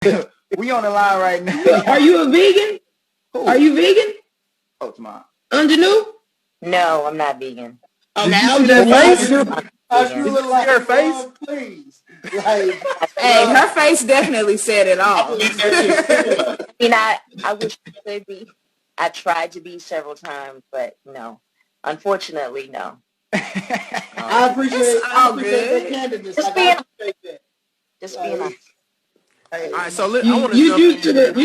We on the line right now. Are you a vegan? Who? Are you vegan? Oh, it's mine. Aunjanue? No, I'm not vegan. Okay, Did you I see was that just face? wondering. Vegan. Did you see her face? Please. Like, Hey, her face definitely said it all. I mean, I wish I could be. I tried to be several times, but no. Unfortunately, no. I appreciate that candidness. Just being, just being honest. hey, All right, so I want to You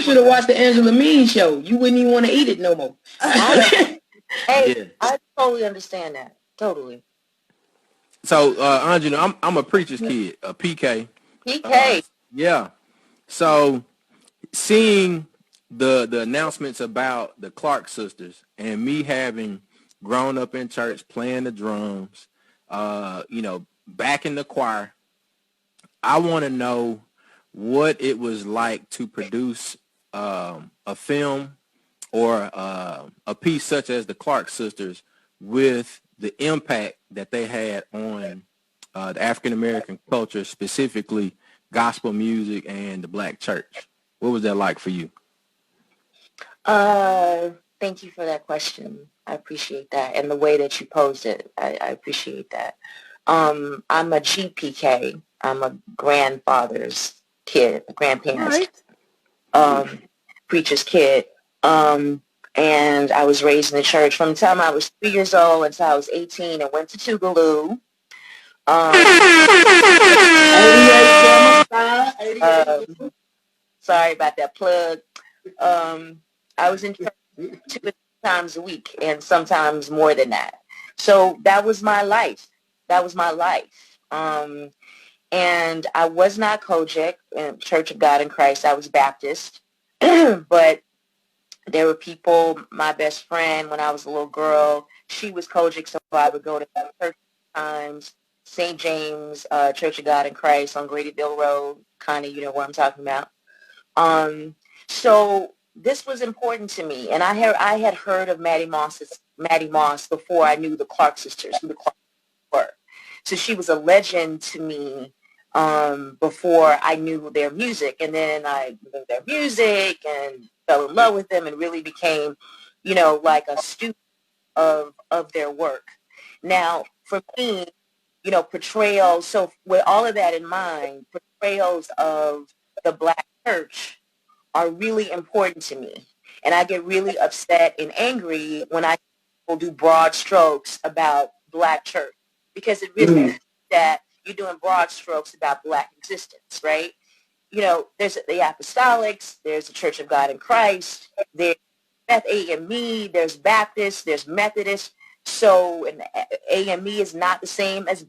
should have watched the Angela Mean show. You wouldn't even want to eat it no more. Hey, Yeah. I totally understand that. Totally. So, Aunjanue, I'm a preacher's kid, a PK. PK. Yeah. So, seeing the announcements about the Clark sisters and me having grown up in church playing the drums, back in the choir, I want to know what it was like to produce a film or a piece such as the Clark sisters with the impact that they had on the African-American culture, specifically gospel music and the black church. What was that like for you? Thank you for that question. I appreciate that. And the way that you posed it, I appreciate that. I'm a GPK. I'm a grandfather's kid, a grandparent's preacher's kid. And I was raised in the church from the time I was 3 years old until I was 18 and went to Tougaloo. Sorry about that plug. I was in church 2 times a week and sometimes more than that. So that was my life. And I was not Kojic in Church of God in Christ. I was Baptist. But there were people, my best friend when I was a little girl, she was Kojic, so I would go to church times, St. James, Church of God in Christ on Gradyville Road, kind of, you know what I'm talking about. So this was important to me, and I had heard of Maddie Moss before I knew the Clark sisters, who the Clark were. So she was a legend to me before I knew their music, and then I knew their music and fell in love with them and really became, like a student of their work. Now, for me, portrayals, so with all of that in mind, portrayals of the Black church are really important to me. And I get really upset and angry when I will do broad strokes about Black church, because it really is that you're doing broad strokes about Black existence, right? There's the Apostolics, there's the Church of God in Christ, there's AME, there's Baptist, there's Methodist. So, and AME is not the same as,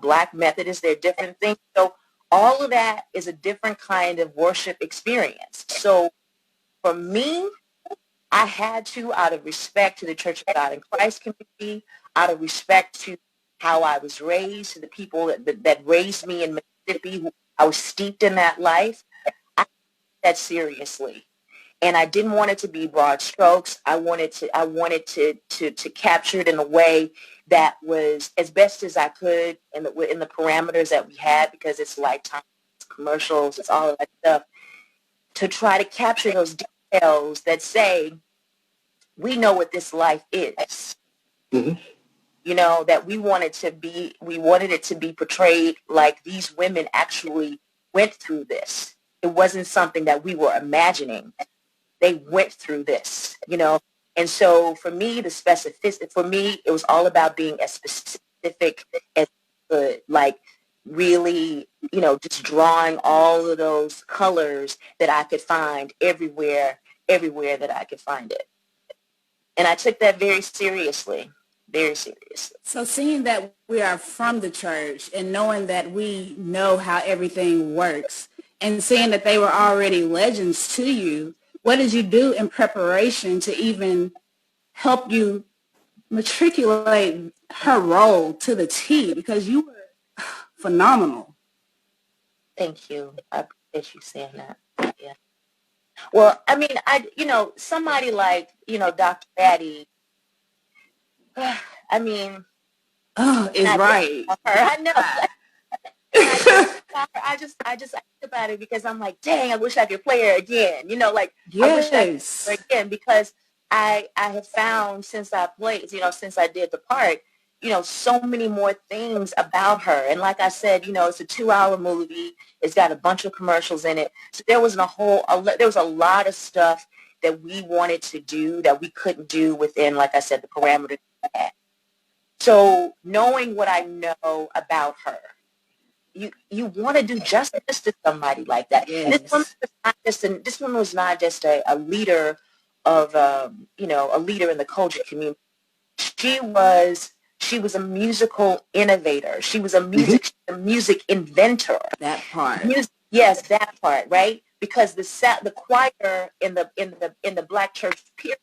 Black Methodist. They're different things. So all of that is a different kind of worship experience. So for me, I had to, out of respect to the Church of God in Christ community, out of respect to how I was raised, to the people that raised me in Mississippi, who I was steeped in that life, I took that seriously. And I didn't want it to be broad strokes. I wanted to capture it in a way that was as best as I could in the parameters that we had, because it's Lifetime, it's commercials, it's all of that stuff, to try to capture those details that say, we know what this life is. Mm-hmm. That we wanted it to be portrayed like these women actually went through this. It wasn't something that we were imagining. They went through this, And so for me, the specificity, for me, it was all about being as specific as could, like really, just drawing all of those colors that I could find everywhere that I could find it. And I took that very seriously. Very seriously. So seeing that we are from the church and knowing that we know how everything works and seeing that they were already legends to you, what did you do in preparation to even help you matriculate her role to the T? Because you were phenomenal. Thank you. I appreciate you saying that. Yeah. Well, I mean, somebody like, Dr. Batty, I mean. Oh, is right. I know. I just think about it because I'm like, dang, I wish I could play her again. Like I wish I could play her again because I have found since I played, since I did the part, so many more things about her. And like I said, it's a 2-hour movie. It's got a bunch of commercials in it. So there was there was a lot of stuff that we wanted to do that we couldn't do within, like I said, the parameters we had. So knowing what I know about her, you want to do justice to somebody like that. Yes. This woman was not just a leader of a leader in the culture community. She was a musical innovator. She was a music inventor. That part. Yes, that part, right? Because the choir in the Black church period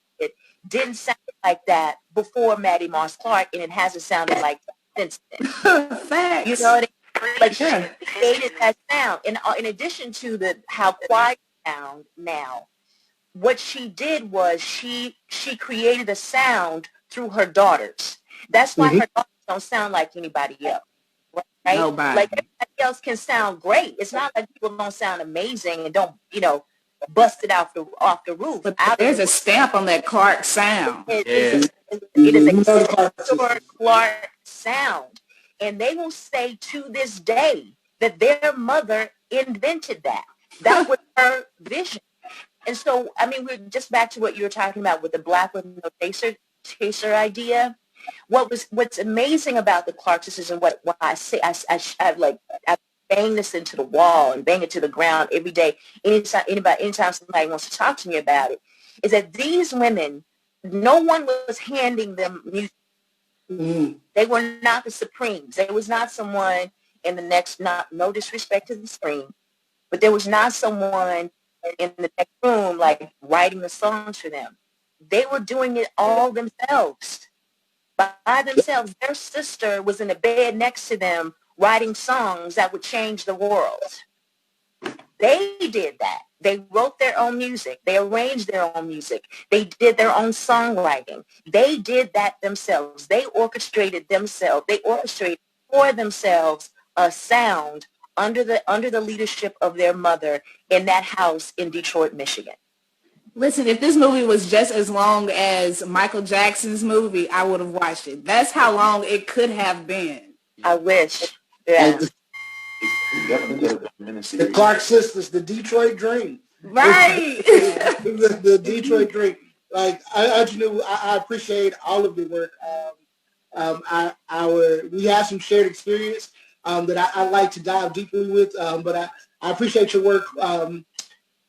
didn't sound like that before Maddie Moss Clark, and it hasn't sounded like that since then. Facts. You know what I mean? Like she created that sound, and in addition to how choir sound now, what she did was she created a sound through her daughters. That's why her daughters don't sound like anybody else, right? Nobody. Like everybody else can sound great. It's not like people don't sound amazing and don't bust it off the roof. But there's a stamp on that Clark sound. It is a Clark sound. And they will say to this day that their mother invented that. That was her vision. And so, I mean, we're just back to what you were talking about with the Black with no chaser idea. What's amazing about the Clark sisters, and what I say, I bang this into the wall and bang it to the ground every day. Anytime somebody wants to talk to me about it, is that these women, no one was handing them music. Mm-hmm. They were not the Supremes. There was not someone in the next, no disrespect to the Supreme, but there was not someone in the next room like writing the songs for them. They were doing it all themselves, by themselves. Their sister was in the bed next to them writing songs that would change the world. They did that. They wrote their own music. They arranged their own music. They did their own songwriting. They did that themselves. They orchestrated themselves. They orchestrated for themselves a sound under the leadership of their mother in that house in Detroit, Michigan. Listen, if this movie was just as long as Michael Jackson's movie, I would have watched it. That's how long it could have been. I wish. Yeah. The Clark sisters, the Detroit Dream. Right. the Detroit Dream. Like I appreciate all of the work. We have some shared experience that I like to dive deeply with. But I appreciate your work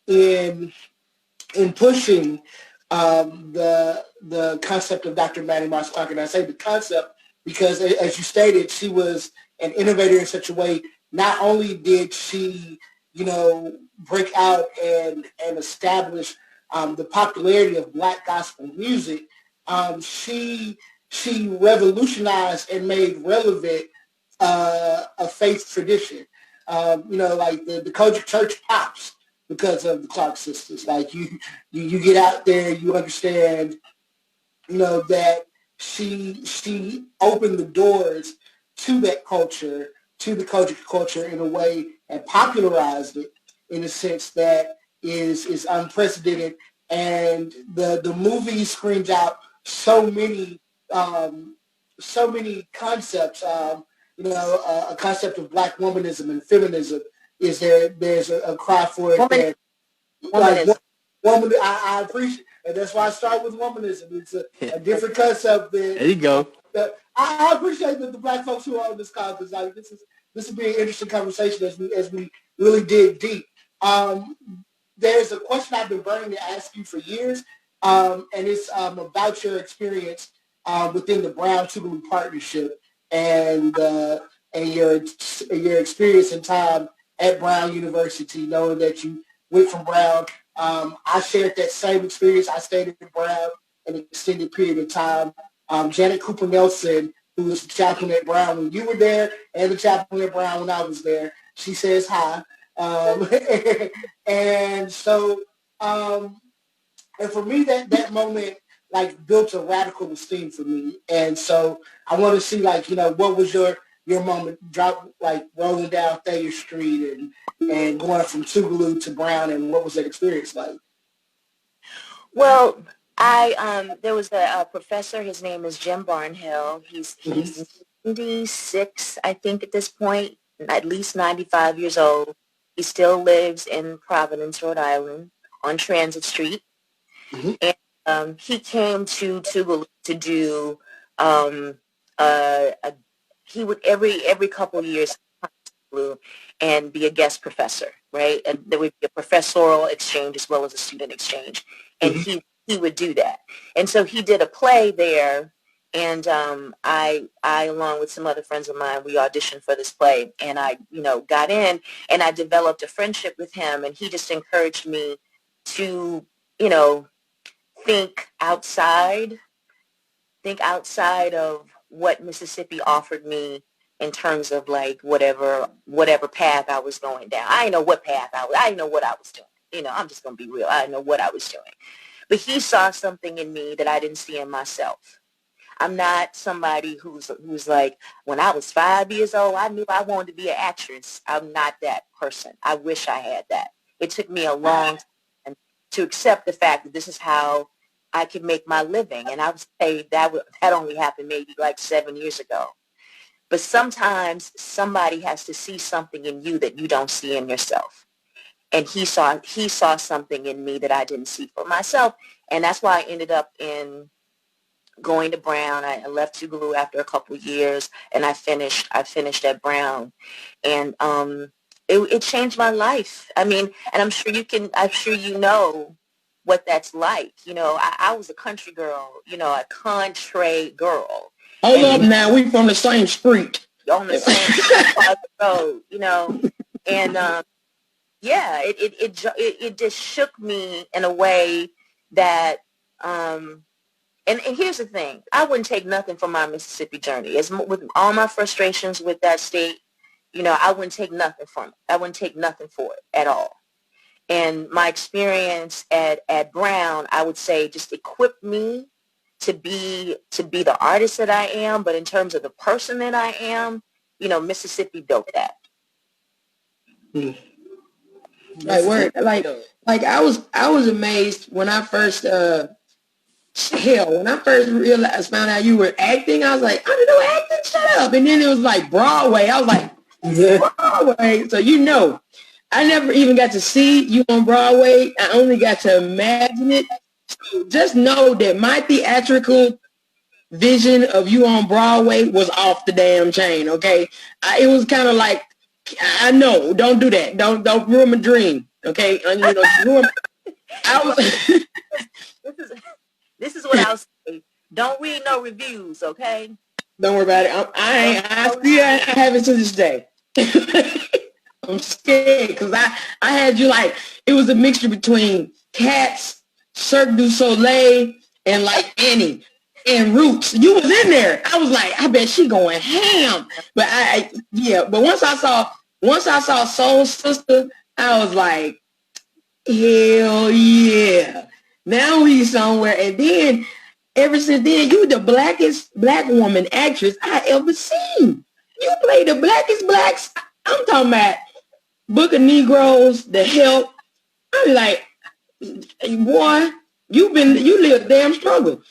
in pushing the concept of Dr. Maddie Moss Clark. And I say the concept because, as you stated, she was an innovator in such a way. Not only did she, break out and establish the popularity of Black gospel music, she revolutionized and made relevant a faith tradition. Like the Kojic church pops because of the Clark sisters. Like you get out there, you understand, that she opened the doors to that culture, to the Kojic culture in a way, and popularized it in a sense that is unprecedented. And the movie screams out so many concepts. A concept of Black womanism and feminism. There's a cry for it. Woman, I appreciate, and that's why I start with womanism. It's a different concept. There you go. I appreciate the Black folks who are on this call, because this will be an interesting conversation as we really dig deep. There's a question I've been burning to ask you for years, and it's about your experience within the Brown Tougaloo Partnership and your experience and time at Brown University, knowing that you went from Brown. I shared that same experience. I stayed at Brown an extended period of time. Janet Cooper Nelson, who was the chaplain at Brown when you were there, and the chaplain at Brown when I was there, she says hi. And so, and for me, that moment built a radical esteem for me. And so I want to see what was your your moment, rolling down Thayer Street and going from Tougaloo to Brown, and what was that experience like? Well, there was a professor. His name is Jim Barnhill. He's 96, I think, at this point, at least 95 years old. He still lives in Providence, Rhode Island, on Transit Street. Mm-hmm. And he came to Tougaloo to do he would every couple of years and be a guest professor, right? And there would be a professorial exchange as well as a student exchange. And mm-hmm. he would do that. And so he did a play there. And I, along with some other friends of mine, we auditioned for this play. And I, got in and I developed a friendship with him. And he just encouraged me to, think outside of what Mississippi offered me in terms of like whatever path I was going down. I didn't know what path I didn't know what I was doing. I'm just going to be real. I didn't know what I was doing. But he saw something in me that I didn't see in myself. I'm not somebody who's like, when I was 5 years old, I knew I wanted to be an actress. I'm not that person. I wish I had that. It took me a long time to accept the fact that this is how I could make my living. And I would say that only happened maybe like 7 years ago. But sometimes somebody has to see something in you that you don't see in yourself. And he saw something in me that I didn't see for myself. And that's why I ended up in going to Brown. I left Tougaloo after a couple of years, and I finished at Brown. And it changed my life. I mean, and I'm sure you know what that's like. I was a country girl, a country girl. Hold up now, we from the same street. On the same part of the road, and yeah, it just shook me in a way that, and here's the thing, I wouldn't take nothing from my Mississippi journey. As with all my frustrations with that state, I wouldn't take nothing from it. I wouldn't take nothing for it at all. And my experience at Brown, I would say, just equipped me to be the artist that I am. But in terms of the person that I am, Mississippi built that. Like I was amazed when I first found out you were acting. I was like, I didn't know acting. Shut up. And then it was like Broadway. I was like, Broadway. So I never even got to see you on Broadway. I only got to imagine it. So just know that my theatrical vision of you on Broadway was off the damn chain, okay? It was kind of like, I know, don't do that. Don't ruin my dream, okay? This is what I'll say. Don't read no reviews, okay? Don't worry about it. I have it to this day. I'm scared because I had you like, it was a mixture between Cats, Cirque du Soleil, and like Annie and Roots. You was in there. I was like, I bet she going ham. But but once I saw Soul Sister, I was like, hell yeah. Now we somewhere. And then ever since then, you the blackest black woman actress I ever seen. You play the blackest blacks. I'm talking about Book of Negroes, The Help. I'm like, boy, you live a damn struggle.